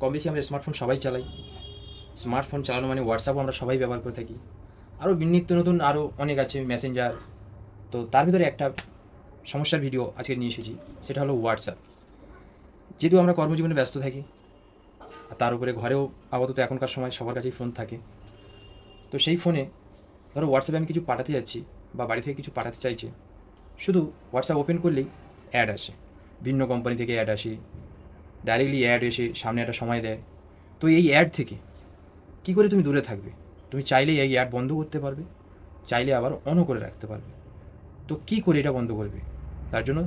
কম বেশি আমরা স্মার্টফোন সবাই চালাই। স্মার্টফোন চালানো মানে হোয়াটসঅ্যাপও আমরা সবাই ব্যবহার করে থাকি। আরও নিত্য নতুন আরও অনেক আছে, মেসেঞ্জার। তো তার ভিতরে একটা সমস্যার ভিডিও আজকে নিয়ে এসেছি, সেটা হলো হোয়াটসঅ্যাপ। যেহেতু আমরা কর্মজীবনে ব্যস্ত থাকি, আর তার উপরে ঘরেও আপাতত এখনকার সময় সবার কাছেই ফোন থাকে। তো সেই ফোনে ধরো হোয়াটসঅ্যাপে আমি কিছু পাঠাতে যাচ্ছি বা বাড়ি থেকে কিছু পাঠাতে চাইছে, শুধু হোয়াটসঅ্যাপ ওপেন করলেই অ্যাড আসে, ভিন্ন কোম্পানি থেকে অ্যাড আসে, ডাইরেক্টলি অ্যাড এসে সামনে একটা সময় দেয়। তো এই অ্যাড থেকে কী করে তুমি দূরে থাকবে? তুমি চাইলেই এই অ্যাড বন্ধ করতে পারবে, চাইলে আবার অনও করে রাখতে পারবে। তো কী করে এটা বন্ধ করবে? তার জন্য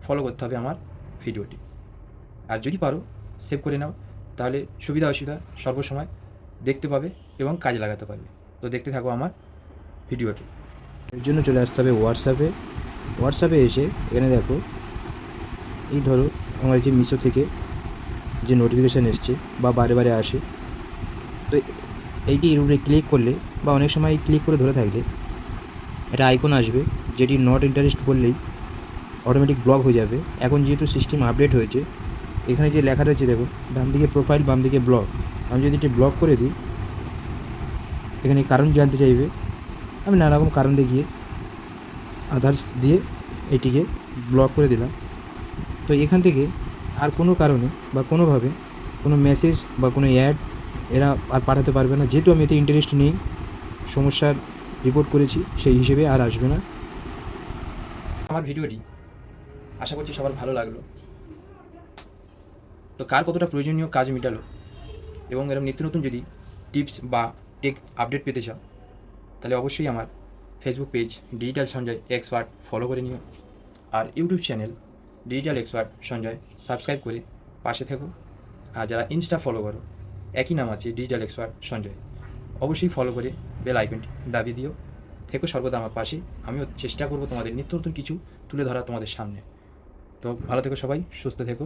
ফলো করতে হবে আমার ভিডিওটি। আর যদি পারো সেভ করে নাও, তাহলে সুবিধা অসুবিধা সর্বসময় দেখতে পাবে এবং কাজে লাগাতে পারবে। তো দেখতে থাকো আমার ভিডিওটি। এর জন্য চলে আসতে হবে হোয়াটসঅ্যাপে এসে এখানে দেখো, এই ধরো আমার যে মিশো থেকে যে নোটিফিকেশান এসছে বা বারে বারে আসে, তো এইটি এর উপরে ক্লিক করলে বা অনেক সময় ক্লিক করে ধরে থাকলে একটা আইকন আসবে, যেটি নট ইন্টারেস্ট বললেই অটোমেটিক ব্লক হয়ে যাবে। এখন যেহেতু সিস্টেম আপডেট হয়েছে, এখানে যে লেখা রয়েছে দেখো, ডান দিকে প্রোফাইল বাম দিকে ব্লক। আমি যদি এটি ব্লক করে দিই, এখানে কারণ জানতে চাইবে, আমি নানা রকম কারণ দেখিয়ে আদার্স দিয়ে এটিকে ব্লক করে দিলাম। তো এখান থেকে আর কোনো কারণে বা কোনোভাবে কোনো মেসেজ বা কোনো অ্যাড এরা আর পাঠাতে পারবে না। যেহেতু আমি এতে ইন্টারেস্ট নেই, সমস্যার রিপোর্ট করেছি, সেই হিসেবে আর আসবে না। আমার ভিডিওটি আশা করছি সবার ভালো লাগলো। তো কার কতটা প্রয়োজনীয় কাজ মেটালো, এবং এরকম নিত্য নতুন যদি টিপস বা টেক আপডেট পেতে চাও, তাহলে অবশ্যই আমার Facebook page digital Sanjay expert follow করে নিও, আর YouTube channel digital expert Sanjay subscribe করে পাশে থেকো। আর যারা ইনস্টা ফলো করো, একই নাম আছে ডিজিটাল এক্সপার্ট সঞ্জয়, অবশ্যই ফলো করে বেল আইকনটি দাবিয়ে দিও। থেকো সর্বদা আমার পাশে, আমিও চেষ্টা করব তোমাদের নিত্য নতুন কিছু তুলে ধরা তোমাদের সামনে। তো ভালো থেকো সবাই, সুস্থ থেকো।